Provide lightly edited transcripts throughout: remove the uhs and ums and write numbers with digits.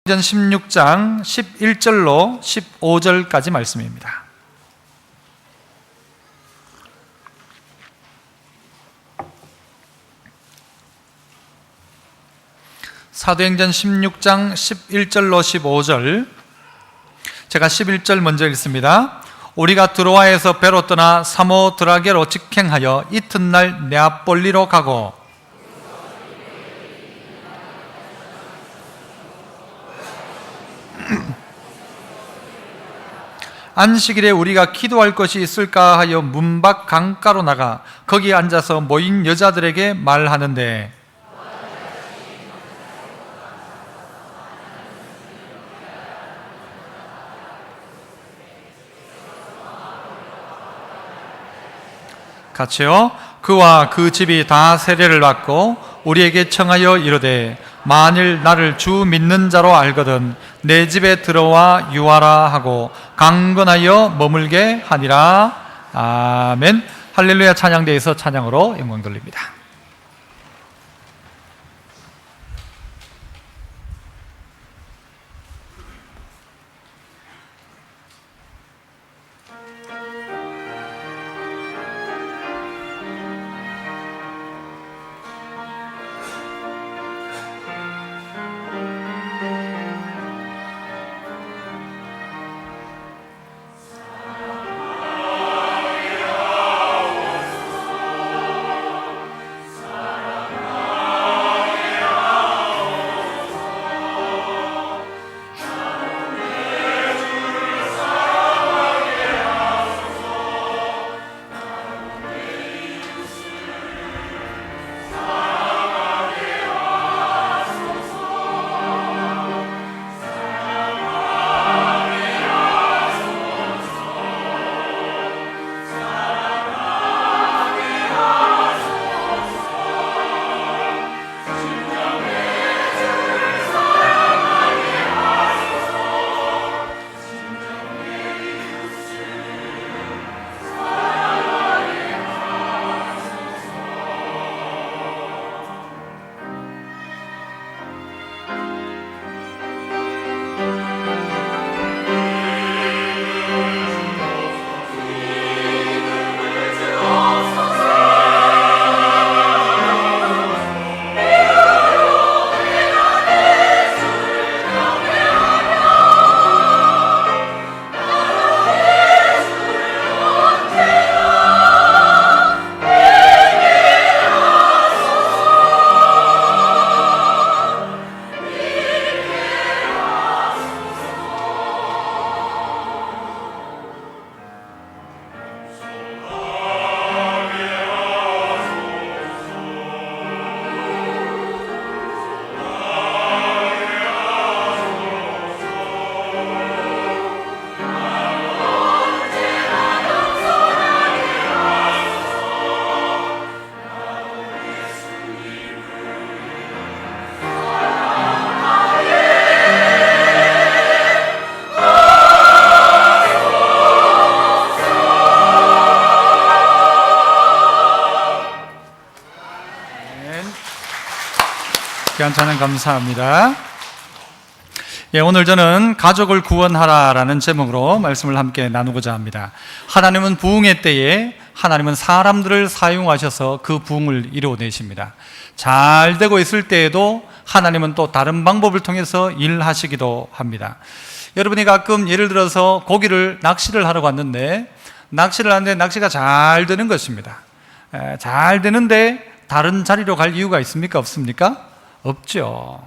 전 16장 11절로 15절까지 말씀입니다. 사도행전 16장 11절로 15절, 제가 11절 먼저 읽습니다. 우리가 드로아에서 배로 떠나 사모드라게로 직행하여 이튿날 네아폴리로 가고 안식일에 우리가 기도할 것이 있을까 하여 문밖 강가로 나가 거기 앉아서 모인 여자들에게 말하는데 같이요. 그와 그 집이 다 세례를 받고 우리에게 청하여 이르되 만일 나를 주 믿는 자로 알거든 내 집에 들어와 유하라 하고 강건하여 머물게 하니라. 아멘. 할렐루야. 찬양대에서 찬양으로 영광 돌립니다. 귀한 찬양 감사합니다. 오늘 저는 가족을 구원하라라는 제목으로 말씀을 함께 나누고자 합니다. 하나님은 부흥의 때에 하나님은 사람들을 사용하셔서 그 부흥을 이루어내십니다. 잘 되고 있을 때에도 하나님은 또 다른 방법을 통해서 일하시기도 합니다. 여러분이 가끔 예를 들어서 고기를 낚시를 하러 갔는데 낚시가 잘 되는 것입니다. 잘 되는데 다른 자리로 갈 이유가 있습니까? 없습니까? 없죠.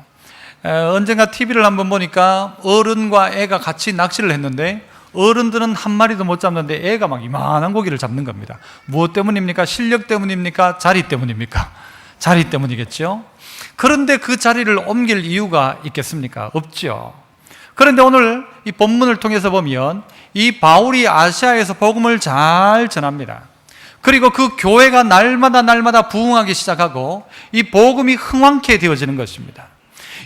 언젠가 TV를 한번 보니까 어른과 애가 같이 낚시를 했는데 어른들은 한 마리도 못 잡는데 애가 막 이만한 고기를 잡는 겁니다. 무엇 때문입니까? 실력 때문입니까? 자리 때문입니까? 자리 때문이겠죠. 그런데 그 자리를 옮길 이유가 있겠습니까? 없죠. 그런데 오늘 이 본문을 통해서 보면 이 바울이 아시아에서 복음을 잘 전합니다. 그리고 그 교회가 날마다 부흥하기 시작하고 이 복음이 흥왕케 되어지는 것입니다.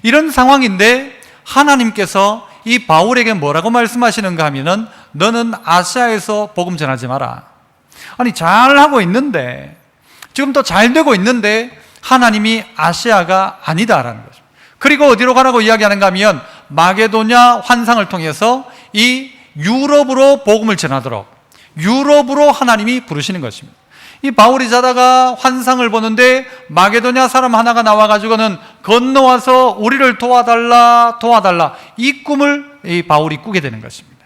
이런 상황인데 하나님께서 이 바울에게 뭐라고 말씀하시는가 하면은 너는 아시아에서 복음 전하지 마라. 아니 잘하고 있는데 지금 또 잘 되고 있는데 하나님이 아시아가 아니다라는 거죠. 그리고 어디로 가라고 이야기하는가 하면 마게도냐 환상을 통해서 이 유럽으로 복음을 전하도록 유럽으로 하나님이 부르시는 것입니다. 이 바울이 자다가 환상을 보는데 마게도냐 사람 하나가 나와가지고는 건너와서 우리를 도와달라 이 꿈을 이 바울이 꾸게 되는 것입니다.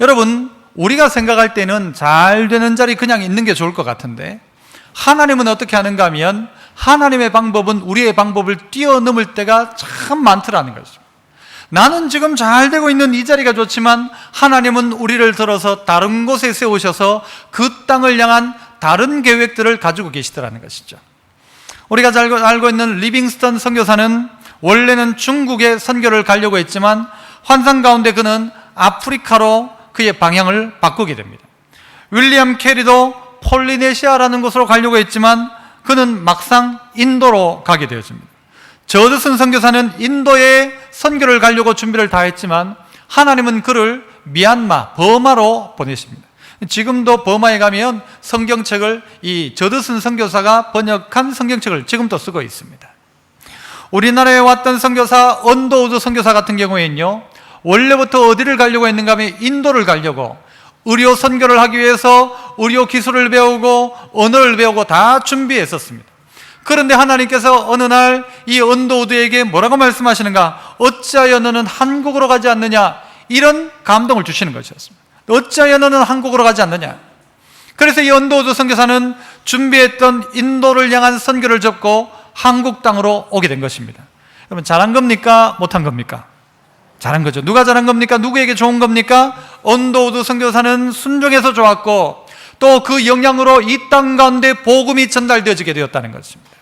여러분, 우리가 생각할 때는 잘 되는 자리 그냥 있는 게 좋을 것 같은데 하나님은 어떻게 하는가 하면 하나님의 방법은 우리의 방법을 뛰어넘을 때가 참 많더라는 것입니다. 나는 지금 잘 되고 있는 이 자리가 좋지만 하나님은 우리를 들어서 다른 곳에 세우셔서 그 땅을 향한 다른 계획들을 가지고 계시더라는 것이죠. 우리가 잘 알고 있는 리빙스턴 선교사는 원래는 중국에 선교를 가려고 했지만 환상 가운데 그는 아프리카로 그의 방향을 바꾸게 됩니다. 윌리엄 캐리도 폴리네시아라는 곳으로 가려고 했지만 그는 막상 인도로 가게 되었습니다. 저드슨 선교사는 인도에 선교를 가려고 준비를 다 했지만 하나님은 그를 미얀마, 버마로 보내십니다. 지금도 버마에 가면 성경책을 이 저드슨 선교사가 번역한 성경책을 지금도 쓰고 있습니다. 우리나라에 왔던 선교사 언더우드 선교사 같은 경우에는요, 원래부터 어디를 가려고 했는가 하면 인도를 가려고 의료 선교를 하기 위해서 의료 기술을 배우고 언어를 배우고 다 준비했었습니다. 그런데 하나님께서 어느 날 이 언더우드에게 뭐라고 말씀하시는가? 어찌하여 너는 한국으로 가지 않느냐? 이런 감동을 주시는 것이었습니다. 어찌하여 너는 한국으로 가지 않느냐? 그래서 이 언더우드 선교사는 준비했던 인도를 향한 선교를 접고 한국 땅으로 오게 된 것입니다. 여러분, 잘한 겁니까? 못한 겁니까? 잘한 거죠. 누가 잘한 겁니까? 누구에게 좋은 겁니까? 언더우드 선교사는 순종해서 좋았고 또 그 영향으로 이 땅 가운데 복음이 전달되어지게 되었다는 것입니다.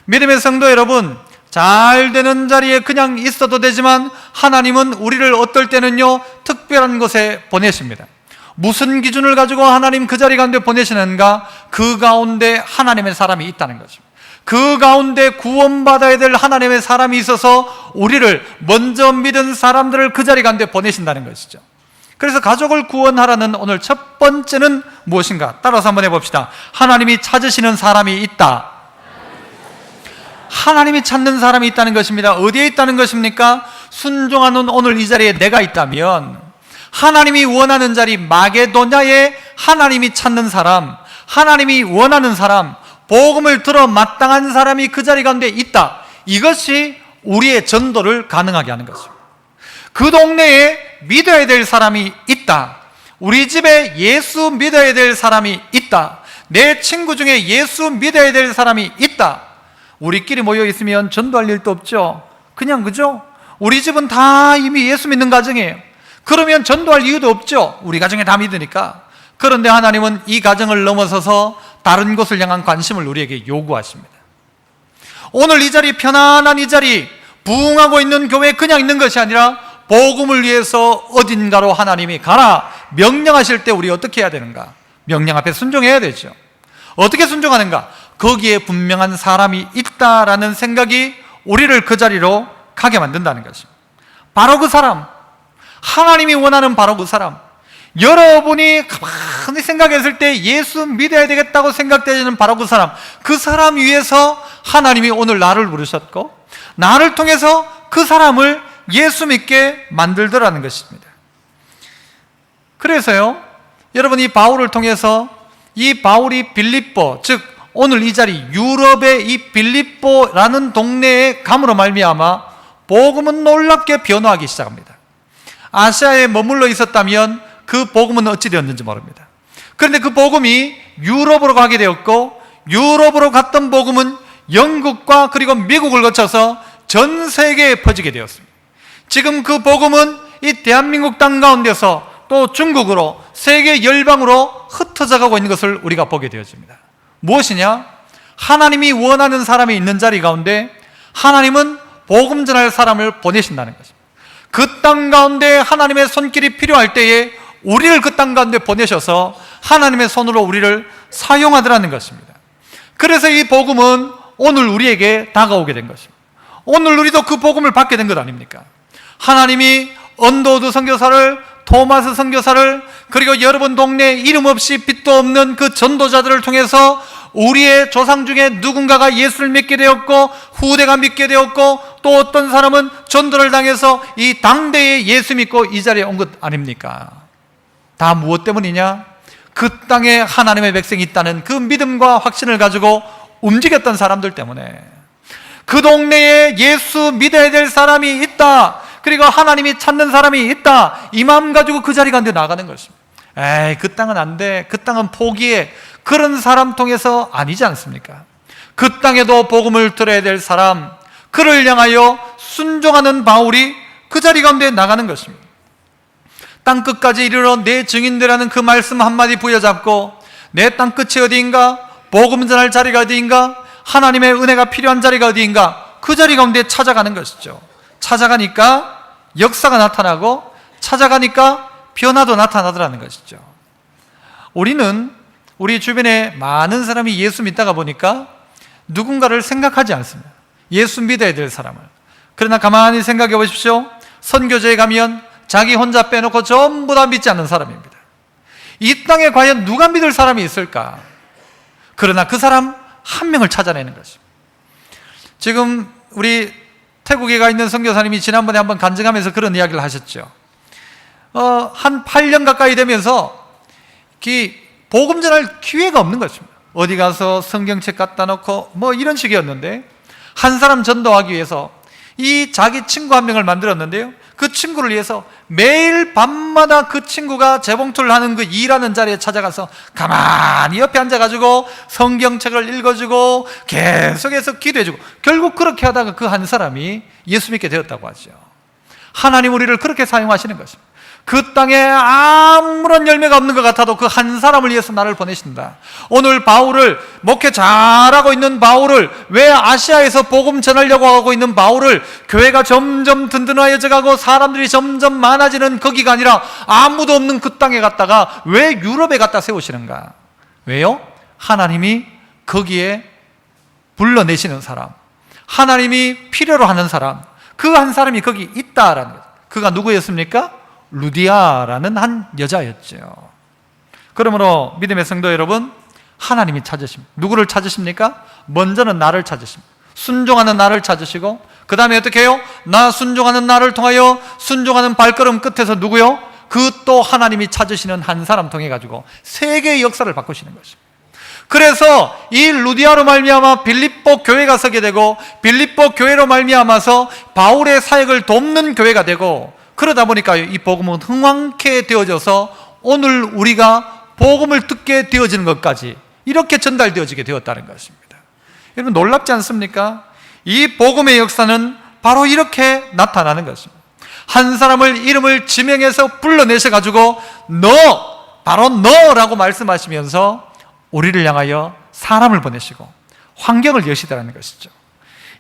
믿음의 성도 여러분, 잘 되는 자리에 그냥 있어도 되지만 하나님은 우리를 어떨 때는요 특별한 곳에 보내십니다. 무슨 기준을 가지고 하나님 그 자리 가운데 보내시는가? 그 가운데 하나님의 사람이 있다는 것입니다. 그 가운데 구원받아야 될 하나님의 사람이 있어서 우리를 먼저 믿은 사람들을 그 자리 가운데 보내신다는 것이죠. 그래서 가족을 구원하라는 오늘 첫 번째는 무엇인가? 따라서 한번 해봅시다. 하나님이 찾으시는 사람이 있다. 하나님이 찾는 사람이 있다는 것입니다. 어디에 있다는 것입니까? 순종하는 오늘 이 자리에 내가 있다면 하나님이 원하는 자리 마게도냐에 하나님이 찾는 사람, 하나님이 원하는 사람, 복음을 들어 마땅한 사람이 그 자리 가운데 있다. 이것이 우리의 전도를 가능하게 하는 것입니다. 그 동네에 믿어야 될 사람이 있다. 우리 집에 예수 믿어야 될 사람이 있다. 내 친구 중에 예수 믿어야 될 사람이 있다. 우리끼리 모여 있으면 전도할 일도 없죠. 그냥 그죠? 우리 집은 다 이미 예수 믿는 가정이에요. 그러면 전도할 이유도 없죠. 우리 가정에 다 믿으니까. 그런데 하나님은 이 가정을 넘어서서 다른 곳을 향한 관심을 우리에게 요구하십니다. 오늘 이 자리, 편안한 이 자리, 부흥하고 있는 교회에 그냥 있는 것이 아니라 복음을 위해서 어딘가로 하나님이 가라 명령하실 때 우리 어떻게 해야 되는가? 명령 앞에 순종해야 되죠. 어떻게 순종하는가? 거기에 분명한 사람이 있다라는 생각이 우리를 그 자리로 가게 만든다는 것입니다. 바로 그 사람, 하나님이 원하는 바로 그 사람, 여러분이 가만히 생각했을 때 예수 믿어야 되겠다고 생각되는 바로 그 사람 위해서 하나님이 오늘 나를 부르셨고 나를 통해서 그 사람을 예수 믿게 만들더라는 것입니다. 그래서요, 여러분, 이 바울을 통해서 이 바울이 빌립보, 즉 오늘 이 자리 유럽의 이 빌립보라는 동네에 감으로 말미암아 복음은 놀랍게 변화하기 시작합니다. 아시아에 머물러 있었다면 그 복음은 어찌 되었는지 모릅니다. 그런데 그 복음이 유럽으로 가게 되었고 유럽으로 갔던 복음은 영국과 그리고 미국을 거쳐서 전 세계에 퍼지게 되었습니다. 지금 그 복음은 이 대한민국 땅 가운데서 또 중국으로 세계 열방으로 흩어져 가고 있는 것을 우리가 보게 되어집니다. 무엇이냐? 하나님이 원하는 사람이 있는 자리 가운데 하나님은 복음 전할 사람을 보내신다는 것입니다. 그 땅 가운데 하나님의 손길이 필요할 때에 우리를 그 땅 가운데 보내셔서 하나님의 손으로 우리를 사용하더라는 것입니다. 그래서 이 복음은 오늘 우리에게 다가오게 된 것입니다. 오늘 우리도 그 복음을 받게 된 것 아닙니까? 하나님이 언더우드 선교사를 토마스 선교사를, 그리고 여러분 동네에 이름 없이 빛도 없는 그 전도자들을 통해서 우리의 조상 중에 누군가가 예수를 믿게 되었고, 후대가 믿게 되었고, 또 어떤 사람은 전도를 당해서 이 당대에 예수 믿고 이 자리에 온 것 아닙니까? 다 무엇 때문이냐? 그 땅에 하나님의 백성이 있다는 그 믿음과 확신을 가지고 움직였던 사람들 때문에, 그 동네에 예수 믿어야 될 사람이 있다, 그리고 하나님이 찾는 사람이 있다, 이 마음 가지고 그 자리 가운데 나가는 것입니다. 에이, 그 땅은 안 돼, 그 땅은 포기해, 그런 사람 통해서 아니지 않습니까? 그 땅에도 복음을 들어야 될 사람, 그를 향하여 순종하는 바울이 그 자리 가운데 나가는 것입니다. 땅 끝까지 이르러 내 증인되라는 그 말씀 한마디 부여잡고, 내 땅 끝이 어디인가? 복음 전할 자리가 어디인가? 하나님의 은혜가 필요한 자리가 어디인가? 그 자리 가운데 찾아가는 것이죠. 찾아가니까 역사가 나타나고, 찾아가니까 변화도 나타나더라는 것이죠. 우리는 우리 주변에 많은 사람이 예수 믿다가 보니까 누군가를 생각하지 않습니다. 예수 믿어야 될 사람을. 그러나 가만히 생각해 보십시오. 선교제에 가면 자기 혼자 빼놓고 전부 다 믿지 않는 사람입니다. 이 땅에 과연 누가 믿을 사람이 있을까? 그러나 그 사람 한 명을 찾아내는 것입니다. 지금 우리 태국에 가 있는 선교사님이 지난번에 한번 간증하면서 그런 이야기를 하셨죠. 한 8년 가까이 되면서 복음 전할 기회가 없는 것입니다. 어디 가서 성경책 갖다 놓고 뭐 이런 식이었는데, 한 사람 전도하기 위해서 이 자기 친구 한 명을 만들었는데요, 그 친구를 위해서 매일 밤마다 그 친구가 재봉틀을 하는 그 일하는 자리에 찾아가서 가만히 옆에 앉아가지고 성경책을 읽어주고 계속해서 기도해주고, 결국 그렇게 하다가 그 한 사람이 예수 믿게 되었다고 하죠. 하나님 우리를 그렇게 사용하시는 것입니다. 그 땅에 아무런 열매가 없는 것 같아도 그 한 사람을 위해서 나를 보내신다. 오늘 바울을, 목회 잘하고 있는 바울을, 왜 아시아에서 복음 전하려고 하고 있는 바울을 교회가 점점 든든해져 가고 사람들이 점점 많아지는 거기가 아니라 아무도 없는 그 땅에 갔다가 왜 유럽에 갖다 세우시는가? 왜요? 하나님이 거기에 불러내시는 사람, 하나님이 필요로 하는 사람, 그 한 사람이 거기 있다라는 거예요. 그가 누구였습니까? 루디아라는 한 여자였죠. 그러므로 믿음의 성도 여러분, 하나님이 찾으십니다. 누구를 찾으십니까? 먼저는 나를 찾으십니다. 순종하는 나를 찾으시고, 그 다음에 어떻게 해요? 나 순종하는 나를 통하여 순종하는 발걸음 끝에서 누구요? 그 또 하나님이 찾으시는 한 사람 통해 가지고 세계의 역사를 바꾸시는 것입니다. 그래서 이 루디아로 말미암아 빌립보 교회가 서게 되고, 빌립보 교회로 말미암아서 바울의 사역을 돕는 교회가 되고, 그러다 보니까 이 복음은 흥왕케 되어져서 오늘 우리가 복음을 듣게 되어지는 것까지 이렇게 전달되어지게 되었다는 것입니다. 여러분 놀랍지 않습니까? 이 복음의 역사는 바로 이렇게 나타나는 것입니다. 한 사람을 이름을 지명해서 불러내셔가지고 바로 너라고 말씀하시면서 우리를 향하여 사람을 보내시고 환경을 여시더라는 것이죠.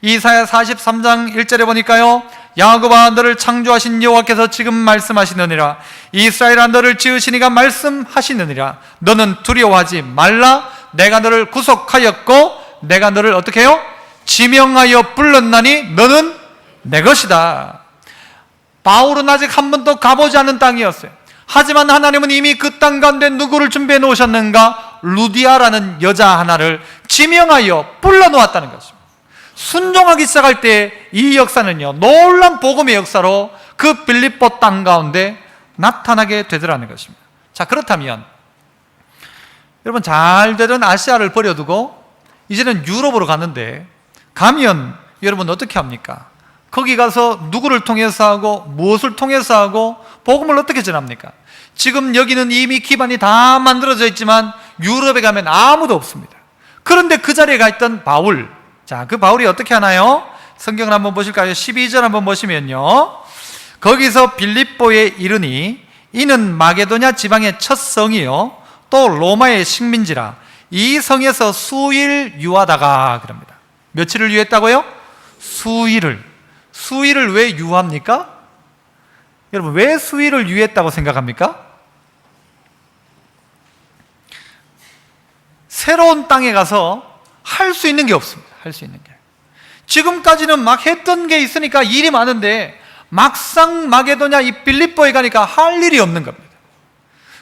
이사야 43장 1절에 보니까요, 야곱아 너를 창조하신 여호와께서 지금 말씀하시느니라. 이스라엘아 너를 지으시니가 말씀하시느니라. 너는 두려워하지 말라. 내가 너를 구속하였고 내가 너를 어떻게 해요? 지명하여 불렀나니 너는 내 것이다. 바울은 아직 한 번도 가보지 않은 땅이었어요. 하지만 하나님은 이미 그 땅 가운데 누구를 준비해 놓으셨는가? 루디아라는 여자 하나를 지명하여 불러놓았다는 것입니다. 순종하기 시작할 때 이 역사는요, 놀라운 복음의 역사로 그 빌립보 땅 가운데 나타나게 되더라는 것입니다. 자, 그렇다면 여러분 잘 되던 아시아를 버려두고 이제는 유럽으로 가는데, 가면 여러분 어떻게 합니까? 거기 가서 누구를 통해서 하고 무엇을 통해서 하고 복음을 어떻게 전합니까? 지금 여기는 이미 기반이 다 만들어져 있지만 유럽에 가면 아무도 없습니다. 그런데 그 자리에 가 있던 바울, 자, 그 바울이 어떻게 하나요? 성경을 한번 보실까요? 12절 한번 보시면요, 거기서 빌립보에 이르니 이는 마게도냐 지방의 첫 성이요 또 로마의 식민지라. 이 성에서 수일 유하다가 그럽니다. 며칠을 유했다고요? 수일을. 수일을 왜 유합니까? 여러분 왜 수일을 유했다고 생각합니까? 새로운 땅에 가서 할 수 있는 게 없습니다. 할 수 있는 게. 지금까지는 막 했던 게 있으니까 일이 많은데 막상 마게도냐 이 빌립보에 가니까 할 일이 없는 겁니다.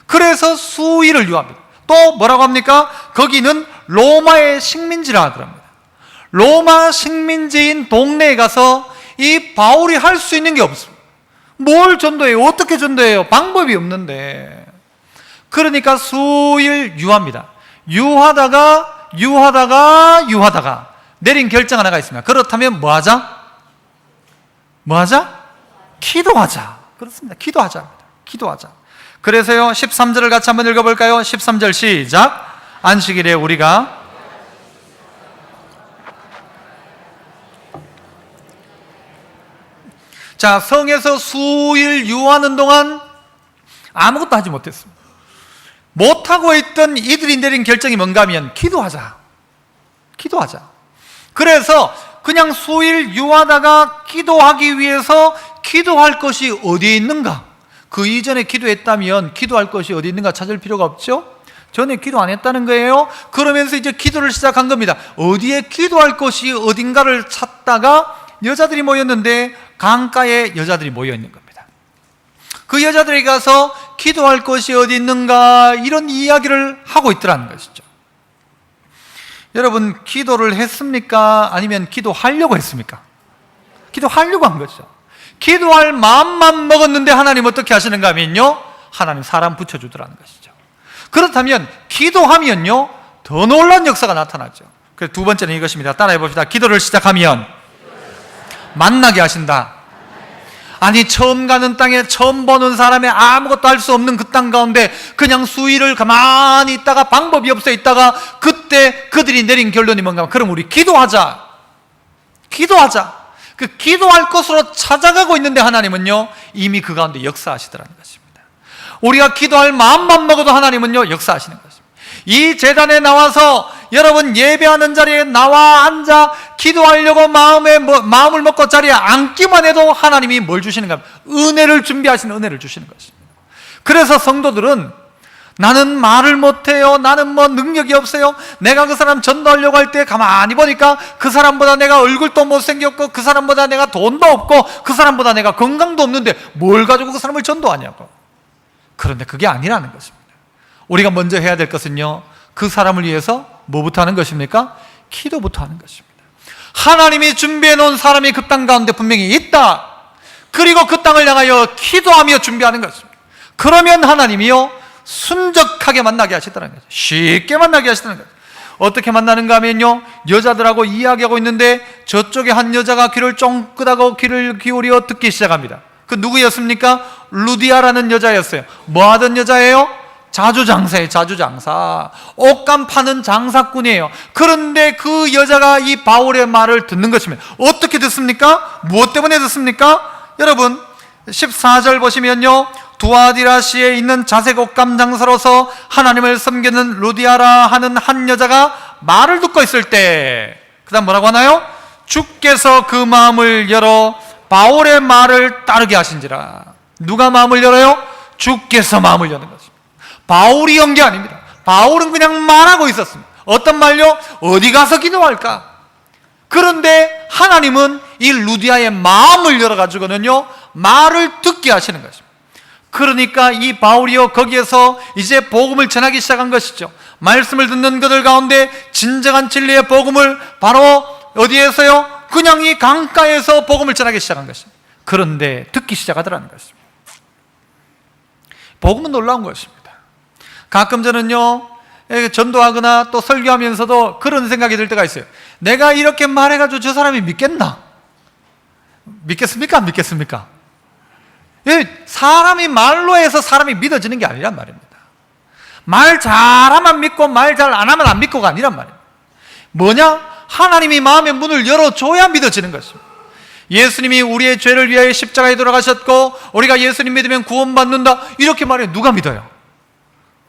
그래서 수일을 유합니다. 또 뭐라고 합니까? 거기는 로마의 식민지라 하더랍니다. 로마 식민지인 동네에 가서 이 바울이 할 수 있는 게 없습니다. 뭘 전도해요? 어떻게 전도해요? 방법이 없는데. 그러니까 수일 유합니다. 유하다가 내린 결정 하나가 있습니다. 그렇다면 뭐 하자? 뭐 하자? 기도하자. 그렇습니다. 기도하자. 그래서요 13절을 같이 한번 읽어볼까요? 13절 시작. 안식일에 우리가 자, 성에서 수일 유하는 동안 아무것도 하지 못했습니다. 못하고 있던 이들이 내린 결정이 뭔가 하면 기도하자. 그래서 그냥 수일 유하다가 기도하기 위해서 기도할 것이 어디에 있는가? 그 이전에 기도했다면 기도할 것이 어디 있는가 찾을 필요가 없죠? 전에 기도 안 했다는 거예요. 그러면서 이제 기도를 시작한 겁니다. 어디에 기도할 것이 어딘가를 찾다가 여자들이 모였는데 강가에 여자들이 모여 있는 겁니다. 그 여자들이 가서 기도할 것이 어디 있는가 이런 이야기를 하고 있더라는 것이죠. 여러분, 기도를 했습니까? 아니면 기도하려고 했습니까? 기도하려고 한 거죠. 기도할 마음만 먹었는데 하나님 어떻게 하시는가 하면요, 하나님 사람 붙여주더라는 것이죠. 그렇다면 기도하면요 더 놀라운 역사가 나타나죠. 그래서 두 번째는 이것입니다. 따라해 봅시다. 기도를 시작하면 만나게 하신다. 아니, 처음 가는 땅에 처음 보는 사람의 아무것도 할 수 없는 그 땅 가운데 그냥 수일을 가만히 있다가 방법이 없어 있다가 그때 그들이 내린 결론이 뭔가? 그럼 우리 기도하자. 그 기도할 것으로 찾아가고 있는데 하나님은요 이미 그 가운데 역사하시더라는 것입니다. 우리가 기도할 마음만 먹어도 하나님은요 역사하시는 것입니다. 이 제단에 나와서 여러분 예배하는 자리에 나와 앉아 기도하려고 마음을 먹고 자리에 앉기만 해도 하나님이 뭘 주시는가? 은혜를 준비하시는 은혜를 주시는 것입니다. 그래서 성도들은 나는 말을 못해요, 나는 뭐 능력이 없어요, 내가 그 사람 전도하려고 할 때 가만히 보니까 그 사람보다 내가 얼굴도 못생겼고 그 사람보다 내가 돈도 없고 그 사람보다 내가 건강도 없는데 뭘 가지고 그 사람을 전도하냐고. 그런데 그게 아니라는 것입니다. 우리가 먼저 해야 될 것은요 그 사람을 위해서 뭐부터 하는 것입니까? 기도부터 하는 것입니다. 하나님이 준비해 놓은 사람이 그 땅 가운데 분명히 있다. 그리고 그 땅을 향하여 기도하며 준비하는 것입니다. 그러면 하나님이요 순적하게 만나게 하시더라는 거죠. 쉽게 만나게 하시더라는 거죠. 어떻게 만나는가 하면요 여자들하고 이야기하고 있는데 저쪽에 한 여자가 귀를 쫑긋하고 귀를 기울여 듣기 시작합니다. 그 누구였습니까? 루디아라는 여자였어요. 뭐 하던 여자예요? 자주장사예요. 자주장사. 옷감 파는 장사꾼이에요. 그런데 그 여자가 이 바울의 말을 듣는 것입니다. 어떻게 듣습니까? 무엇 때문에 듣습니까? 여러분 14절 보시면요 두아디라시에 있는 자색 옷감 장사로서 하나님을 섬기는 루디아라 하는 한 여자가 말을 듣고 있을 때 그 다음 뭐라고 하나요? 주께서 그 마음을 열어 바울의 말을 따르게 하신지라. 누가 마음을 열어요? 주께서 마음을 여는 것입니다. 바울이 연 게 아닙니다. 바울은 그냥 말하고 있었습니다. 어떤 말요? 어디 가서 기도할까? 그런데 하나님은 이 루디아의 마음을 열어가지고는요 말을 듣게 하시는 것입니다. 그러니까 이 바울이요 거기에서 이제 복음을 전하기 시작한 것이죠. 말씀을 듣는 그들 가운데 진정한 진리의 복음을 바로 어디에서요? 그냥 이 강가에서 복음을 전하기 시작한 것입니다. 그런데 듣기 시작하더라는 것입니다. 복음은 놀라운 것입니다. 가끔 저는요 전도하거나 또 설교하면서도 그런 생각이 들 때가 있어요. 내가 이렇게 말해가지고 저 사람이 믿겠나? 믿겠습니까? 안 믿겠습니까? 사람이 말로 해서 사람이 믿어지는 게 아니란 말입니다. 말 잘하면 믿고 말 잘 안 하면 안 믿고가 아니란 말입니다. 뭐냐? 하나님이 마음의 문을 열어줘야 믿어지는 것입니다. 예수님이 우리의 죄를 위하여 십자가에 돌아가셨고 우리가 예수님 믿으면 구원받는다 이렇게 말해요. 누가 믿어요?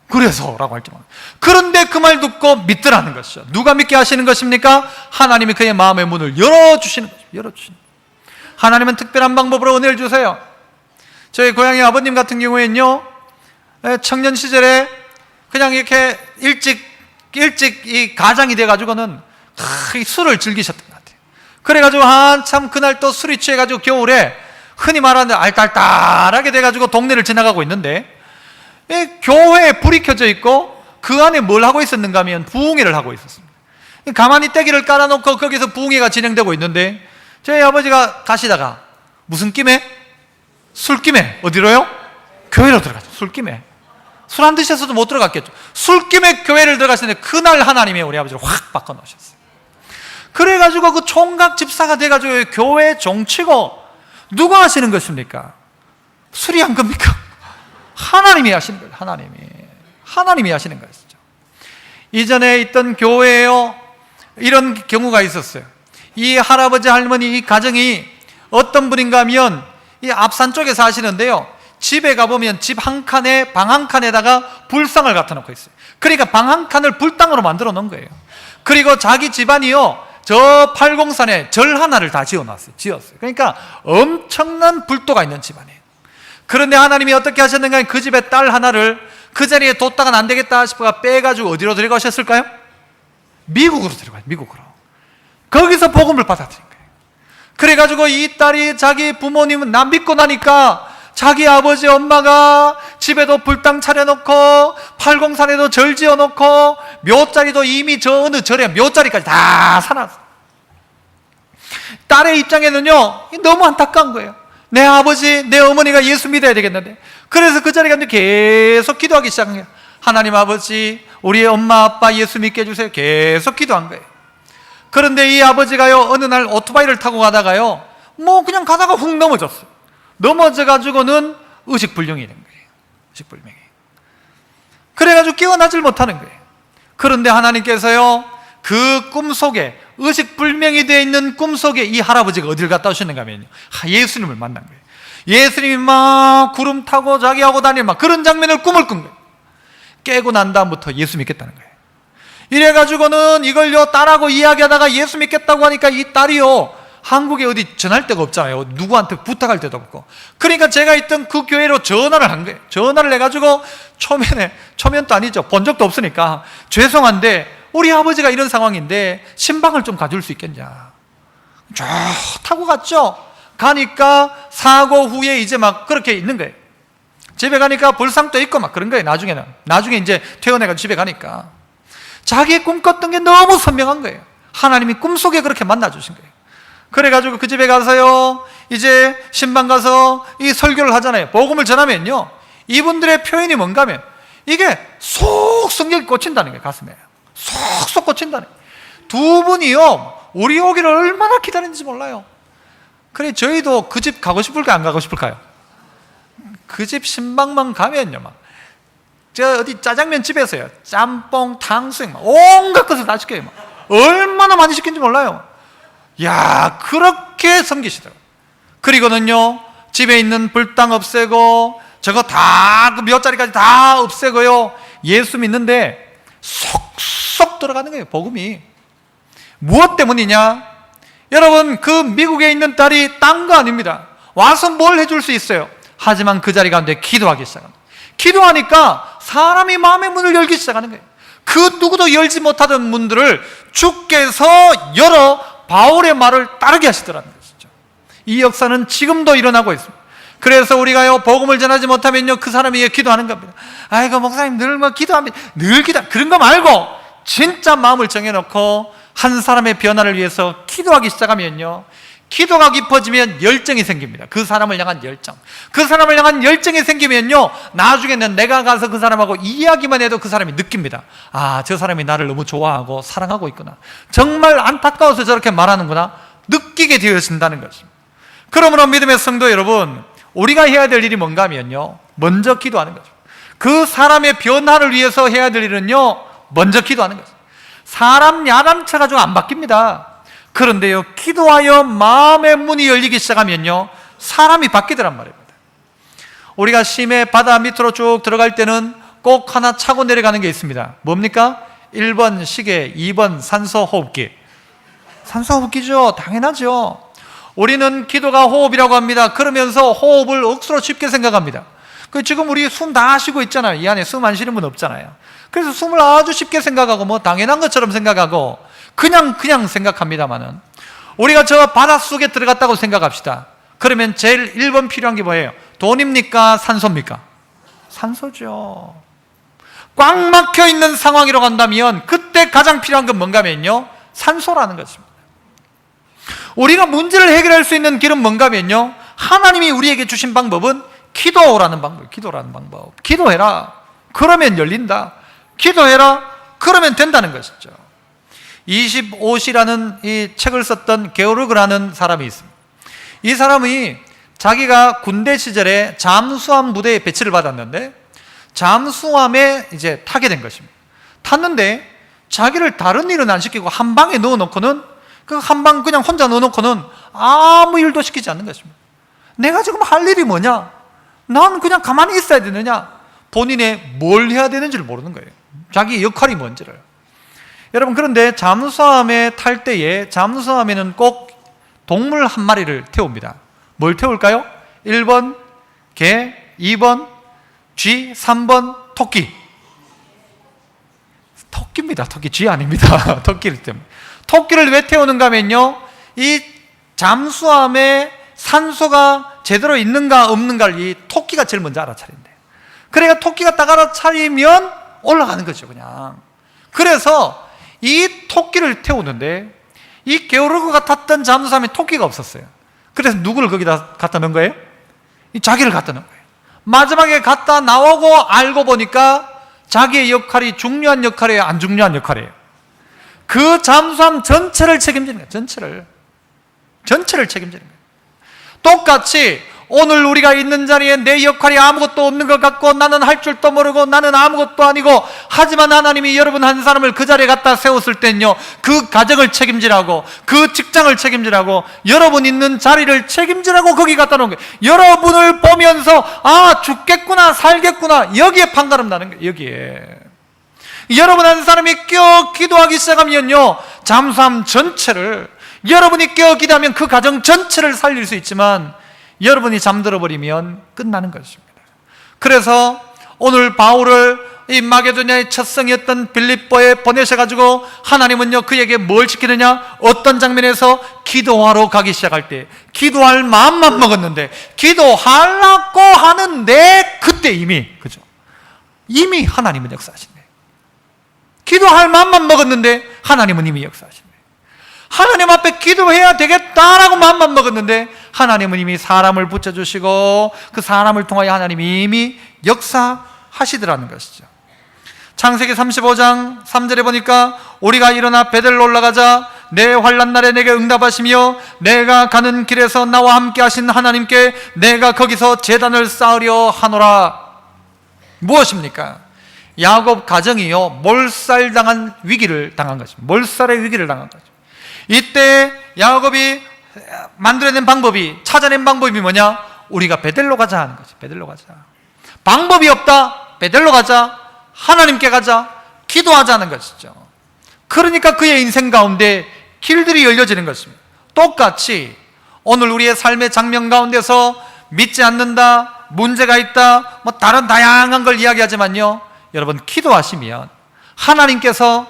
그래서 라고 할지 모르겠어요. 그런데 그 말 듣고 믿더라는 것이죠. 누가 믿게 하시는 것입니까? 하나님이 그의 마음의 문을 열어주시는 것입니다. 열어주시는 것입니다. 하나님은 특별한 방법으로 은혜를 주세요. 저희 고향의 아버님 같은 경우에는요 청년 시절에 그냥 이렇게 일찍 이 가장이 돼가지고는 술을 즐기셨던 것 같아요. 그래가지고 한참 그날 또 술이 취해가지고 겨울에 흔히 말하는 알딸딸하게 돼가지고 동네를 지나가고 있는데, 교회에 불이 켜져 있고 그 안에 뭘 하고 있었는가 하면 부흥회를 하고 있었습니다. 가만히 떼기를 깔아놓고 거기서 부흥회가 진행되고 있는데, 저희 아버지가 가시다가 무슨 김에? 술김에. 어디로요? 교회로 들어갔죠. 술김에. 술 안 드셔서도 못 들어갔겠죠. 술김에 교회를 들어가시는데 그날 하나님이 우리 아버지를 확 바꿔놓으셨어요. 그래가지고 그 총각 집사가 돼가지고 교회 종치고, 누가 하시는 것입니까? 술이 한 겁니까? 하나님이 하시는 거예요. 하나님이 하시는 것이죠. 이전에 있던 교회에요, 이런 경우가 있었어요. 이 할아버지 할머니 이 가정이 어떤 분인가 하면 이 앞산 쪽에 사시는데요, 집에 가보면 집 한 칸에 방 한 칸에다가 불상을 갖다 놓고 있어요. 그러니까 방 한 칸을 불당으로 만들어 놓은 거예요. 그리고 자기 집안이요, 저 팔공산에 절 하나를 다 지었어요. 그러니까 엄청난 불도가 있는 집안이에요. 그런데 하나님이 어떻게 하셨는가, 그 집에 딸 하나를 그 자리에 뒀다가는 안 되겠다 싶어가 빼가지고 어디로 데려가셨을까요? 미국으로 데려가요. 미국으로. 거기서 복음을 받아들인 거예요. 그래가지고 이 딸이 자기 부모님은 나 믿고 나니까 자기 아버지 엄마가 집에도 불당 차려놓고 팔공산에도 절 지어놓고 묘자리도 이미 저 어느 절에 묘자리까지 다 사놨어. 딸의 입장에는요, 너무 안타까운 거예요. 내 아버지, 내 어머니가 예수 믿어야 되겠는데. 그래서 그 자리에 갔는데 계속 기도하기 시작한 거예요. 하나님 아버지, 우리 엄마 아빠 예수 믿게 해주세요. 계속 기도한 거예요. 그런데 이 아버지가요, 어느 날 오토바이를 타고 가다가요, 그냥 가다가 훅 넘어졌어요. 넘어져가지고는 의식불명이 된 거예요. 의식불명이. 그래가지고 깨어나질 못하는 거예요. 그런데 하나님께서요, 그 꿈속에, 의식불명이 되어 있는 꿈속에 이 할아버지가 어딜 갔다 오셨는가 하면요, 예수님을 만난 거예요. 예수님이 막 구름 타고 자기하고 다니는 막 그런 장면을 꿈을 꾼 거예요. 깨고 난 다음부터 예수 믿겠다는 거예요. 이래가지고는 이걸요, 딸하고 이야기하다가 예수 믿겠다고 하니까 이 딸이요, 한국에 어디 전할 데가 없잖아요. 누구한테 부탁할 데도 없고. 그러니까 제가 있던 그 교회로 전화를 한 거예요. 전화를 해가지고 초면도 아니죠. 본 적도 없으니까 죄송한데 우리 아버지가 이런 상황인데 신방을 좀 가줄 수 있겠냐. 좋다고 갔죠. 가니까 사고 후에 이제 막 그렇게 있는 거예요. 집에 가니까 불상도 있고 막 그런 거예요. 나중에 이제 퇴원해가지고 집에 가니까 자기 꿈꿨던 게 너무 선명한 거예요. 하나님이 꿈속에 그렇게 만나주신 거예요. 그래가지고 그 집에 가서요, 이제 신방 가서 이 설교를 하잖아요. 복음을 전하면요, 이분들의 표현이 뭔가 하면 이게 속 성경이 꽂힌다는 거예요. 가슴에 쏙쏙 꽂힌다는 거예요. 두 분이요, 우리 오기를 얼마나 기다렸는지 몰라요. 그래, 저희도 그 집 가고 싶을까요? 안 가고 싶을까요? 그 집 신방만 가면요, 저 어디 짜장면 집에서요, 짬뽕, 탕수육, 온갖 것을 다 시켜요. 얼마나 많이 시킨지 몰라요. 야, 그렇게 섬기시더라고요. 그리고는요, 집에 있는 불당 없애고 저거 다 그 몇 자리까지 다 없애고요, 예수 믿는데 쏙쏙 들어가는 거예요. 복음이. 무엇 때문이냐? 여러분, 그 미국에 있는 딸이 딴 거 아닙니다. 와서 뭘 해줄 수 있어요? 하지만 그 자리 가운데 기도하기 시작합니다. 기도하니까 사람이 마음의 문을 열기 시작하는 거예요. 그 누구도 열지 못하던 문들을 주께서 열어 바울의 말을 따르게 하시더라는 것이죠. 이 역사는 지금도 일어나고 있습니다. 그래서 우리가요, 복음을 전하지 못하면요, 그 사람이 위해 기도하는 겁니다. 아이고, 목사님 늘 기도합니다. 늘 그런 거 말고 진짜 마음을 정해놓고 한 사람의 변화를 위해서 기도하기 시작하면요, 기도가 깊어지면 열정이 생깁니다. 그 사람을 향한 열정. 그 사람을 향한 열정이 생기면요, 나중에는 내가 가서 그 사람하고 이야기만 해도 그 사람이 느낍니다. 아, 저 사람이 나를 너무 좋아하고 사랑하고 있구나. 정말 안타까워서 저렇게 말하는구나. 느끼게 되어진다는 것입니다. 그러므로 믿음의 성도 여러분, 우리가 해야 될 일이 뭔가 하면요, 먼저 기도하는 거죠. 그 사람의 변화를 위해서 해야 될 일은요, 먼저 기도하는 거죠. 사람 야단쳐가지고 안 바뀝니다. 그런데요, 기도하여 마음의 문이 열리기 시작하면요, 사람이 바뀌더란 말입니다. 우리가 심해 바다 밑으로 쭉 들어갈 때는 꼭 하나 차고 내려가는 게 있습니다. 뭡니까? 1번 시계, 2번 산소호흡기. 산소호흡기죠. 당연하죠. 우리는 기도가 호흡이라고 합니다. 그러면서 호흡을 억수로 쉽게 생각합니다. 지금 우리 숨 다 쉬고 있잖아요. 이 안에 숨 안 쉬는 분 없잖아요. 그래서 숨을 아주 쉽게 생각하고 당연한 것처럼 생각하고 그냥 생각합니다만은, 우리가 저 바닷속에 들어갔다고 생각합시다. 그러면 제일 1번 필요한 게 뭐예요? 돈입니까? 산소입니까? 산소죠. 꽉 막혀 있는 상황이라고 한다면 그때 가장 필요한 건 뭔가면요, 산소라는 것입니다. 우리가 문제를 해결할 수 있는 길은 뭔가면요, 하나님이 우리에게 주신 방법은 기도라는 방법. 기도해라. 그러면 열린다. 기도해라. 그러면 된다는 것이죠. 25시라는 이 책을 썼던 게오르그라는 사람이 있습니다. 이 사람이 자기가 군대 시절에 잠수함 부대에 배치를 받았는데 잠수함에 이제 타게 된 것입니다. 탔는데 자기를 다른 일은 안 시키고 한 방에 넣어놓고는, 그 한 방 그냥 혼자 넣어놓고는 아무 일도 시키지 않는 것입니다. 내가 지금 할 일이 뭐냐? 난 그냥 가만히 있어야 되느냐? 본인의 뭘 해야 되는지를 모르는 거예요. 자기 역할이 뭔지를. 여러분, 그런데 잠수함에 탈 때에 잠수함에는 꼭 동물 한 마리를 태웁니다. 뭘 태울까요? 1번 개, 2번 쥐, 3번 토끼. 토끼입니다. 토끼, 쥐 아닙니다. 토끼를 때문에. 토끼를 왜 태우는가 하면요, 이 잠수함에 산소가 제대로 있는가 없는가를 이 토끼가 제일 먼저 알아차린대. 그러니까 토끼가 딱 알아차리면 올라가는 거죠, 그냥. 그래서 이 토끼를 태우는데 이 게오르그가 탔던 잠수함에 토끼가 없었어요. 그래서 누구를 거기다 갖다 넣은 거예요? 이 자기를 갖다 넣은 거예요. 마지막에 갖다 나오고 알고 보니까 자기의 역할이 중요한 역할이에요, 안 중요한 역할이에요? 그 잠수함 전체를 책임지는 거예요. 전체를 책임지는 거예요. 똑같이 오늘 우리가 있는 자리에 내 역할이 아무것도 없는 것 같고 나는 할 줄도 모르고 나는 아무것도 아니고, 하지만 하나님이 여러분 한 사람을 그 자리에 갖다 세웠을 땐요, 그 가정을 책임지라고, 그 직장을 책임지라고, 여러분 있는 자리를 책임지라고 거기 갖다 놓은 거예요. 여러분을 보면서 아, 죽겠구나 살겠구나, 여기에 판가름 나는 거예요. 여기에 여러분 한 사람이 깨어 기도하기 시작하면요, 잠수함 전체를, 여러분이 깨어 기도하면 그 가정 전체를 살릴 수 있지만 여러분이 잠들어 버리면 끝나는 것입니다. 그래서 오늘 바울을 이 마게도냐의 첫 성이었던 빌립보에 보내셔가지고 하나님은요, 그에게 뭘 시키느냐? 어떤 장면에서 기도하러 가기 시작할 때 기도할 마음만 먹었는데, 기도하려고 하는데 그때 이미 하나님은 역사하신대. 기도할 마음만 먹었는데 하나님은 이미 역사하신대. 하나님 앞에 기도해야 되겠다라고 마음만 먹었는데 하나님은 이미 사람을 붙여주시고 그 사람을 통하여 하나님이 이미 역사하시더라는 것이죠. 창세기 35장 3절에 보니까 우리가 일어나 베델로 올라가자 내 환난 날에 내게 응답하시며 내가 가는 길에서 나와 함께 하신 하나님께 내가 거기서 제단을 쌓으려 하노라. 무엇입니까? 야곱 가정이요, 몰살당한 위기를 당한 것입니다. 몰살의 위기를 당한 거죠. 이때 야곱이 만들어낸 방법이, 찾아낸 방법이 뭐냐? 우리가 베델로 가자 하는 거죠. 베델로 가자. 방법이 없다. 베델로 가자. 하나님께 가자. 기도하자는 것이죠. 그러니까 그의 인생 가운데 길들이 열려지는 것입니다. 똑같이 오늘 우리의 삶의 장면 가운데서 믿지 않는다, 문제가 있다, 뭐 다른 다양한 걸 이야기하지만요, 여러분 기도하시면 하나님께서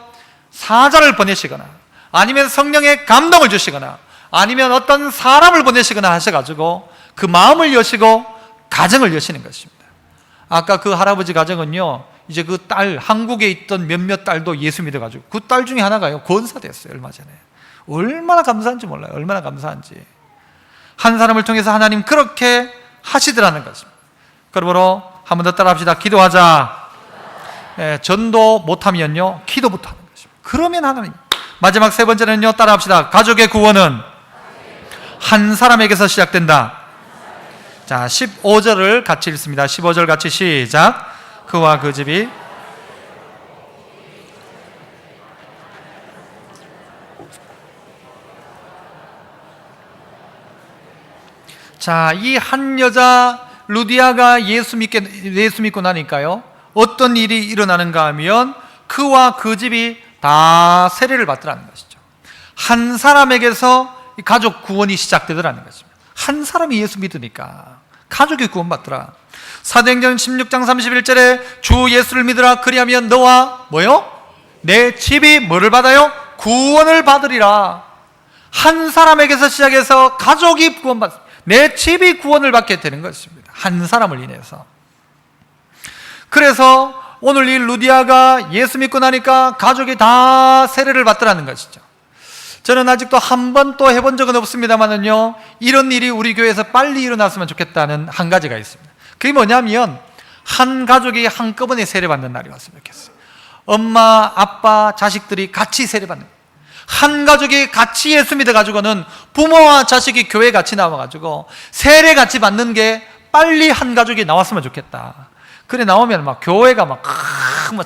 사자를 보내시거나 아니면 성령의 감동을 주시거나 아니면 어떤 사람을 보내시거나 하셔가지고 그 마음을 여시고 가정을 여시는 것입니다. 아까 그 할아버지 가정은요, 이제 그 딸, 한국에 있던 몇몇 딸도 예수 믿어가지고 그 딸 중에 하나가요, 권사 됐어요. 얼마 전에. 얼마나 감사한지 몰라요. 얼마나 감사한지. 한 사람을 통해서 하나님 그렇게 하시더라는 것입니다. 그러므로 한 번 더 따라합시다. 기도하자. 전도 못하면요, 기도부터 하는 것입니다. 그러면 하나님. 마지막 세 번째는요, 따라합시다. 가족의 구원은 한 사람에게서 시작된다. 자, 15절을 같이 읽습니다. 15절 같이 시작. 그와 그 집이 자, 이 한 여자 루디아가 예수 믿고 나니까요, 어떤 일이 일어나는가 하면 그와 그 집이 다 세례를 받더라는 것이죠. 한 사람에게서 가족 구원이 시작되더라는 것입니다. 한 사람이 예수 믿으니까 가족이 구원받더라. 사도행전 16장 31절에 주 예수를 믿으라, 그리하면 너와 뭐요? 내 집이 뭐를 받아요? 구원을 받으리라. 한 사람에게서 시작해서 가족이 구원받습니다. 내 집이 구원을 받게 되는 것입니다. 한 사람을 인해서. 그래서 오늘 이 루디아가 예수 믿고 나니까 가족이 다 세례를 받더라는 것이죠. 저는 아직도 한 번도 해본 적은 없습니다만은요, 이런 일이 우리 교회에서 빨리 일어났으면 좋겠다는 한 가지가 있습니다. 그게 뭐냐면 한 가족이 한꺼번에 세례받는 날이 왔으면 좋겠어요. 엄마, 아빠, 자식들이 같이 세례받는 거예요. 한 가족이 같이 예수 믿어가지고는 부모와 자식이 교회 같이 나와가지고 세례 같이 받는 게 빨리 한 가족이 나왔으면 좋겠다. 그래 나오면 막 교회가 막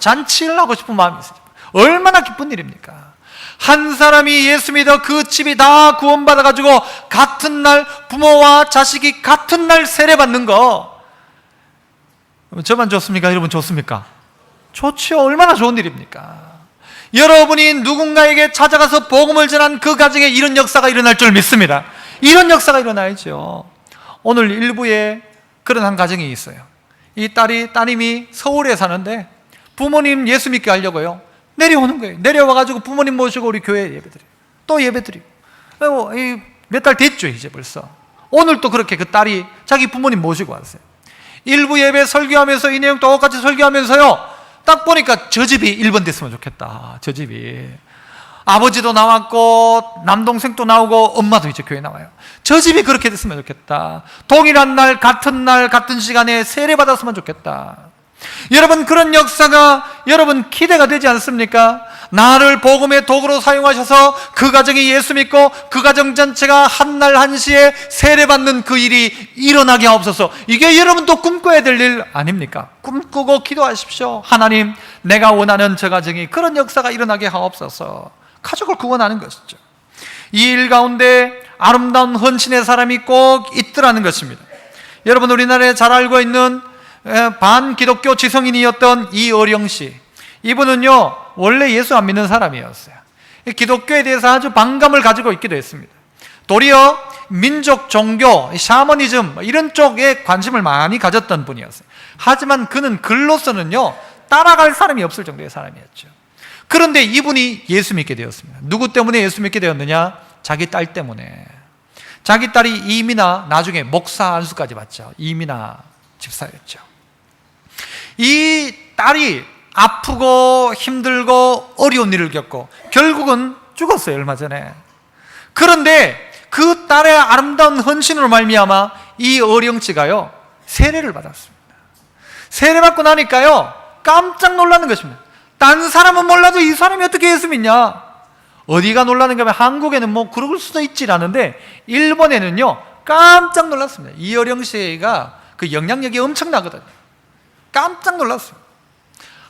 잔치를 하고 싶은 마음이 있어요. 얼마나 기쁜 일입니까? 한 사람이 예수 믿어 그 집이 다 구원받아가지고 같은 날 부모와 자식이 같은 날 세례 받는 거, 저만 좋습니까? 여러분 좋습니까? 좋죠. 얼마나 좋은 일입니까? 여러분이 누군가에게 찾아가서 복음을 전한 그 가정에 이런 역사가 일어날 줄 믿습니다. 이런 역사가 일어나야죠. 오늘 일부에 그런 한 가정이 있어요. 이 따님이 서울에 사는데 부모님 예수 믿게 하려고요 내려오는 거예요. 내려와가지고 부모님 모시고 우리 교회에 예배드려요. 또 예배드리고 몇 달 됐죠 이제 벌써. 오늘 또 그렇게 그 딸이 자기 부모님 모시고 왔어요. 일부 예배 설교하면서 이 내용 똑같이 설교하면서요, 딱 보니까 저 집이 1번 됐으면 좋겠다. 저 집이 아버지도 나왔고 남동생도 나오고 엄마도 이제 교회 나와요. 저 집이 그렇게 됐으면 좋겠다. 동일한 날 같은 시간에 세례 받았으면 좋겠다. 여러분, 그런 역사가 여러분 기대가 되지 않습니까? 나를 복음의 도구로 사용하셔서 그 가정이 예수 믿고 그 가정 전체가 한날 한시에 세례받는 그 일이 일어나게 하옵소서. 이게 여러분도 꿈꿔야 될 일 아닙니까? 꿈꾸고 기도하십시오. 하나님, 내가 원하는 저 가정이 그런 역사가 일어나게 하옵소서. 가족을 구원하는 것이죠. 이 일 가운데 아름다운 헌신의 사람이 꼭 있더라는 것입니다. 여러분, 우리나라에 잘 알고 있는 반기독교 지성인이었던 이어령 씨, 이분은요 원래 예수 안 믿는 사람이었어요. 기독교에 대해서 아주 반감을 가지고 있기도 했습니다. 도리어 민족, 종교, 샤머니즘 이런 쪽에 관심을 많이 가졌던 분이었어요. 하지만 그는 글로서는요 따라갈 사람이 없을 정도의 사람이었죠. 그런데 이분이 예수 믿게 되었습니다. 누구 때문에 예수 믿게 되었느냐? 자기 딸 때문에. 자기 딸이 이민아, 나중에 목사 안수까지 받죠. 이민아 집사였죠. 이 딸이 아프고 힘들고 어려운 일을 겪고 결국은 죽었어요, 얼마 전에. 그런데 그 딸의 아름다운 헌신으로 말미암아 이 어령씨가요 세례를 받았습니다. 세례받고 나니까요 깜짝 놀라는 것입니다. 딴 사람은 몰라도 이 사람이 어떻게 예수 믿냐? 어디가 놀라는가 하면 한국에는 뭐 그럴 수도 있지라는데 일본에는요 깜짝 놀랐습니다. 이 어령씨가 그 영향력이 엄청나거든요. 깜짝 놀랐어요.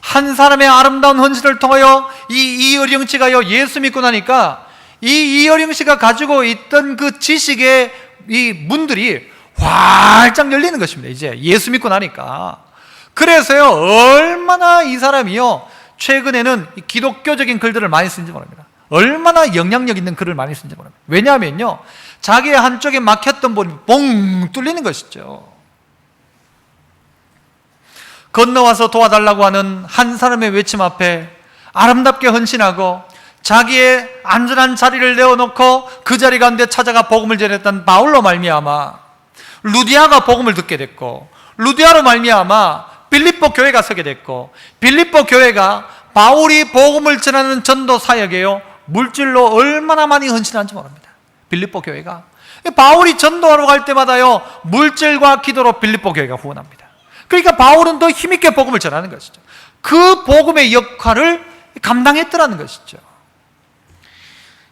한 사람의 아름다운 헌신을 통하여 이 이어령 씨가요 예수 믿고 나니까 이 이어령 씨가 가지고 있던 그 지식의 이 문들이 활짝 열리는 것입니다. 이제 예수 믿고 나니까. 그래서요 얼마나 이 사람이요 최근에는 기독교적인 글들을 많이 쓰는지 모릅니다. 얼마나 영향력 있는 글을 많이 쓰는지 모릅니다. 왜냐하면요 자기의 한쪽에 막혔던 부분이 뻥 뚫리는 것이죠. 건너와서 도와달라고 하는 한 사람의 외침 앞에 아름답게 헌신하고 자기의 안전한 자리를 내어놓고 그 자리 가운데 찾아가 복음을 전했던 바울로 말미암아 루디아가 복음을 듣게 됐고, 루디아로 말미암아 빌립보 교회가 서게 됐고, 빌립보 교회가 바울이 복음을 전하는 전도 사역에요 물질로 얼마나 많이 헌신한지 모릅니다. 빌립보 교회가 바울이 전도하러 갈 때마다요 물질과 기도로 빌립보 교회가 후원합니다. 그러니까 바울은 더 힘있게 복음을 전하는 것이죠. 그 복음의 역할을 감당했더라는 것이죠.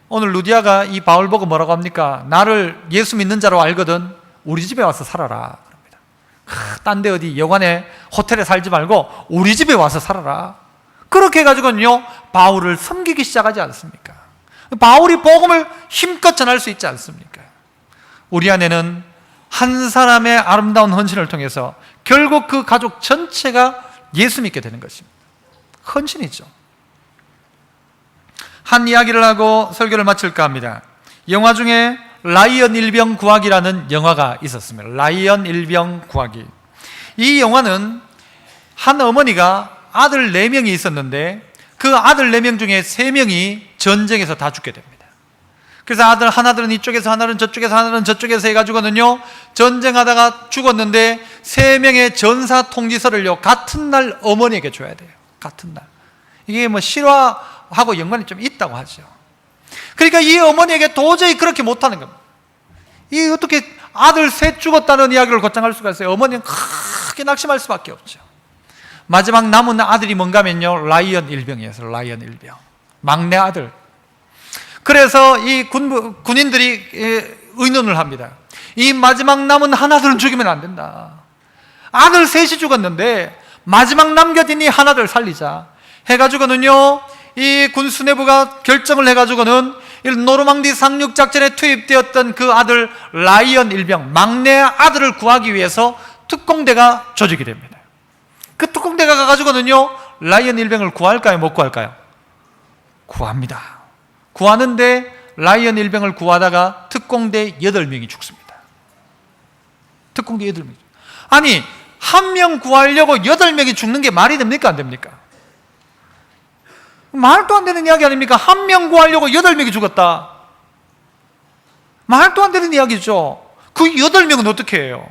오늘 루디아가 이 바울 보고 뭐라고 합니까? 나를 예수 믿는 자로 알거든 우리 집에 와서 살아라 그럽니다. 딴 데 어디 여관에 호텔에 살지 말고 우리 집에 와서 살아라. 그렇게 해가지고는요 바울을 섬기기 시작하지 않습니까? 바울이 복음을 힘껏 전할 수 있지 않습니까? 우리 안에는 한 사람의 아름다운 헌신을 통해서 결국 그 가족 전체가 예수 믿게 되는 것입니다. 헌신이죠. 한 이야기를 하고 설교를 마칠까 합니다. 영화 중에 라이언 일병 구하기라는 영화가 있었습니다. 라이언 일병 구하기. 이 영화는 한 어머니가 아들 4명이 있었는데 그 아들 4명 중에 3명이 전쟁에서 다 죽게 됩니다. 그래서 하나들은 이쪽에서, 하나는 저쪽에서, 하나는 저쪽에서 해가지고는요, 전쟁하다가 죽었는데 3명의 전사 통지서를요, 같은 날 어머니에게 줘야 돼요. 같은 날. 이게 뭐 실화하고 연관이 좀 있다고 하죠. 그러니까 이 어머니에게 도저히 그렇게 못하는 겁니다. 이 어떻게 아들 셋 죽었다는 이야기를 곧장할 수가 있어요. 어머니는 크게 낙심할 수밖에 없죠. 마지막 남은 아들이 뭔가 하면요, 라이언 일병이었어요. 라이언 일병. 막내 아들. 그래서 이 군인들이 의논을 합니다. 이 마지막 남은 하나들은 죽이면 안 된다. 아들 셋이 죽었는데 마지막 남겨진 이 하나들 살리자 해가지고는요, 이 군 수뇌부가 결정을 해가지고는 노르망디 상륙 작전에 투입되었던 그 아들 라이언 일병, 막내 아들을 구하기 위해서 특공대가 조직이 됩니다. 그 특공대가 가가지고는요, 라이언 일병을 구할까요, 못 구할까요? 구합니다. 구하는데 라이언 일병을 구하다가 특공대 8명이 죽습니다. 특공대 8명이. 아니, 한 명 구하려고 8명이 죽는 게 말이 됩니까, 안 됩니까? 말도 안 되는 이야기 아닙니까? 한 명 구하려고 8명이 죽었다. 말도 안 되는 이야기죠. 그 8명은 어떻게 해요?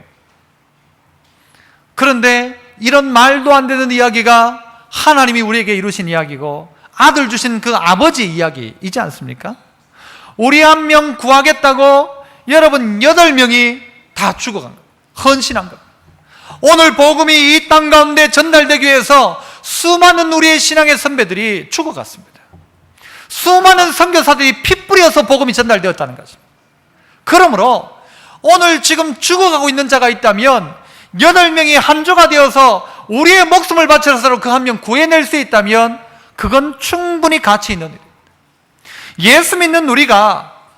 그런데 이런 말도 안 되는 이야기가 하나님이 우리에게 이루신 이야기고 아들 주신 그 아버지 이야기이지 않습니까? 우리 한 명 구하겠다고 여러분 8명이 다 죽어간 거예요. 헌신한 겁니다. 오늘 복음이 이 땅 가운데 전달되기 위해서 수많은 우리의 신앙의 선배들이 죽어갔습니다. 수많은 선교사들이 피 뿌려서 복음이 전달되었다는 것입니다. 그러므로 오늘 지금 죽어가고 있는 자가 있다면 8명이 한 조가 되어서 우리의 목숨을 바쳐서 그 한 명 구해낼 수 있다면 그건 충분히 가치 있는 일입니다.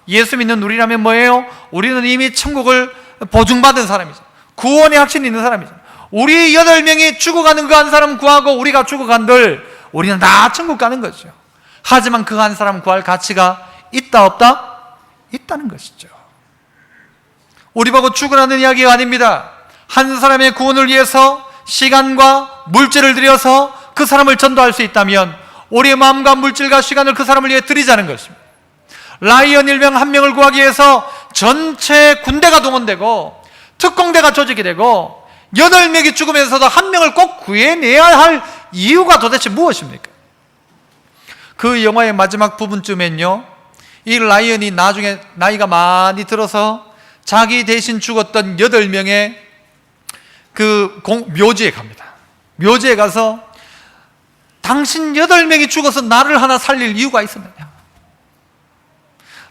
예수 믿는 우리라면 뭐예요? 우리는 이미 천국을 보증받은 사람이죠. 구원의 확신이 있는 사람이죠. 우리 8명이 죽어가는 그 한 사람 구하고 우리가 죽어간들 우리는 다 천국 가는 거죠. 하지만 그 한 사람 구할 가치가 있다 없다? 있다는 것이죠. 우리 보고 죽으라는 이야기가 아닙니다. 한 사람의 구원을 위해서 시간과 물질을 들여서 그 사람을 전도할 수 있다면 우리의 마음과 물질과 시간을 그 사람을 위해 드리자는 것입니다. 라이언 일병 한 명을 구하기 위해서 전체 군대가 동원되고 특공대가 조직이 되고 8명이 죽으면서도 한 명을 꼭 구해내야 할 이유가 도대체 무엇입니까? 그 영화의 마지막 부분쯤엔요, 이 라이언이 나중에 나이가 많이 들어서 자기 대신 죽었던 8명의 그 묘지에 갑니다. 묘지에 가서 당신 8명이 죽어서 나를 하나 살릴 이유가 있었느냐?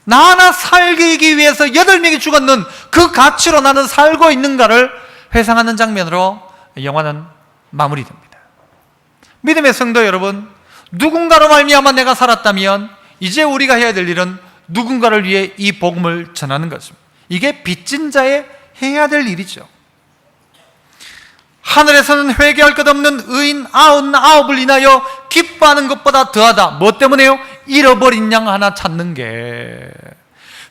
나 하나 살기 위해서 8명이 죽었는 그 가치로 나는 살고 있는가를 회상하는 장면으로 영화는 마무리됩니다. 믿음의 성도 여러분, 누군가로 말미암아 내가 살았다면 이제 우리가 해야 될 일은 누군가를 위해 이 복음을 전하는 것입니다. 이게 빚진 자의 해야 될 일이죠. 하늘에서는 회개할 것 없는 의인 99을 인하여 기뻐하는 것보다 더하다. 뭐 때문에요? 잃어버린 양 하나 찾는 게.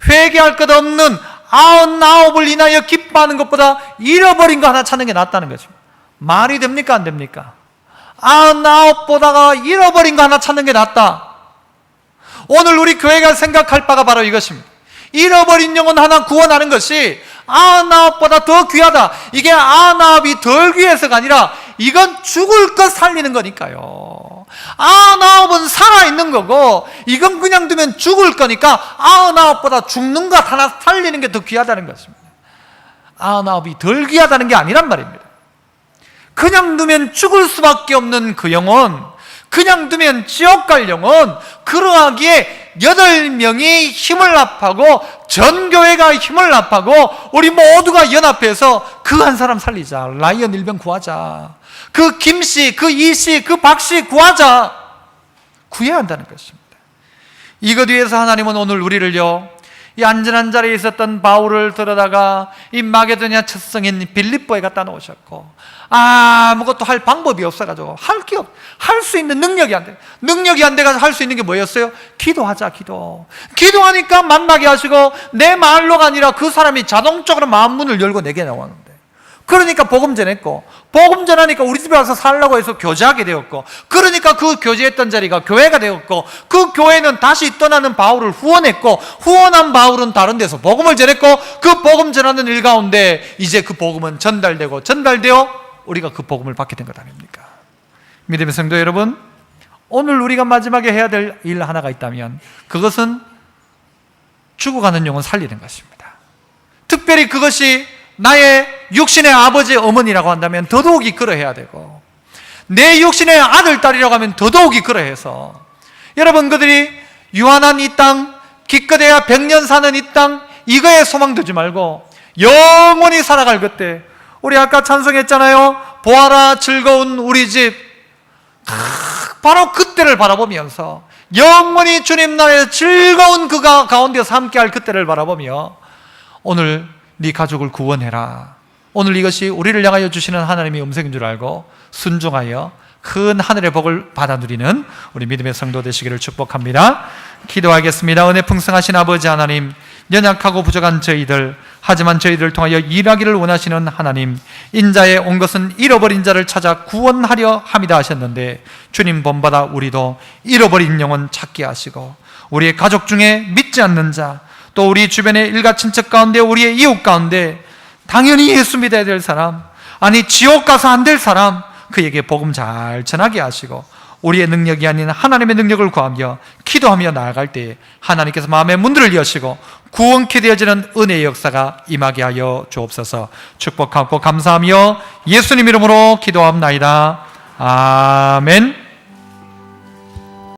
회개할 것 없는 99을 인하여 기뻐하는 것보다 잃어버린 거 하나 찾는 게 낫다는 거죠. 말이 됩니까, 안 됩니까? 99보다가 잃어버린 거 하나 찾는 게 낫다. 오늘 우리 교회가 생각할 바가 바로 이것입니다. 잃어버린 영혼 하나 구원하는 것이 99보다 더 귀하다. 이게 99이 덜 귀해서가 아니라 이건 죽을 것 살리는 거니까요. 99은 살아있는 거고 이건 그냥 두면 죽을 거니까 99보다 죽는 것 하나 살리는 게 더 귀하다는 것입니다. 99이 덜 귀하다는 게 아니란 말입니다. 그냥 두면 죽을 수밖에 없는 그 영혼, 그냥 두면 지옥 갈 영혼, 그러하기에 8명이 힘을 합하고 전교회가 힘을 합하고 우리 모두가 연합해서 그 한 사람 살리자. 라이언 일병 구하자. 그 김씨, 그 이씨, 그 박씨 구하자. 구해야 한다는 것입니다. 이것 위해서 하나님은 오늘 우리를요, 이 안전한 자리에 있었던 바울을 들어다가 이 마게도냐 첫 성인 빌립보에 갖다 놓으셨고 아무것도 할 방법이 없어가지고 할 수 있는 능력이 안 돼. 능력이 안 돼가지고 할 수 있는 게 뭐였어요? 기도하자. 기도하니까 만나게 하시고 내 말로가 아니라 그 사람이 자동적으로 마음 문을 열고 내게 나왔는데 그러니까 복음 전했고, 복음 전하니까 우리 집에 와서 살라고 해서 교제하게 되었고, 그러니까 그 교제했던 자리가 교회가 되었고, 그 교회는 다시 떠나는 바울을 후원했고, 후원한 바울은 다른 데서 복음을 전했고, 그 복음 전하는 일 가운데 이제 그 복음은 전달되어 우리가 그 복음을 받게 된 것 아닙니까? 믿음의 성도 여러분, 오늘 우리가 마지막에 해야 될 일 하나가 있다면 그것은 죽어가는 영혼 살리는 것입니다. 특별히 그것이 나의 육신의 아버지, 어머니라고 한다면 더더욱이 그러해야 되고, 내 육신의 아들, 딸이라고 하면 더더욱이 그러해서, 여러분, 그들이 유한한 이 땅, 기껏해야 100년 사는 이 땅, 이거에 소망 두지 말고 영원히 살아갈 그때, 우리 아까 찬송했잖아요. 보아라 즐거운 우리 집. 바로 그때를 바라보면서 영원히 주님 나라의 즐거운 그 가운데서 함께할 그때를 바라보며 오늘 네 가족을 구원해라. 오늘 이것이 우리를 향하여 주시는 하나님의 음성인 줄 알고 순종하여 큰 하늘의 복을 받아 누리는 우리 믿음의 성도 되시기를 축복합니다. 기도하겠습니다. 은혜 풍성하신 아버지 하나님, 연약하고 부족한 저희들, 하지만 저희들을 통하여 일하기를 원하시는 하나님, 인자에 온 것은 잃어버린 자를 찾아 구원하려 함이다 하셨는데, 주님 본받아 우리도 잃어버린 영혼 찾게 하시고, 우리의 가족 중에 믿지 않는 자, 또 우리 주변의 일가 친척 가운데, 우리의 이웃 가운데 당연히 예수 믿어야 될 사람, 아니 지옥 가서 안 될 사람, 그에게 복음 잘 전하게 하시고, 우리의 능력이 아닌 하나님의 능력을 구하며 기도하며 나아갈 때에 하나님께서 마음의 문들을 여시고 구원케 되어지는 은혜의 역사가 임하게 하여 주옵소서. 축복하고 감사하며 예수님 이름으로 기도합나이다. 아멘.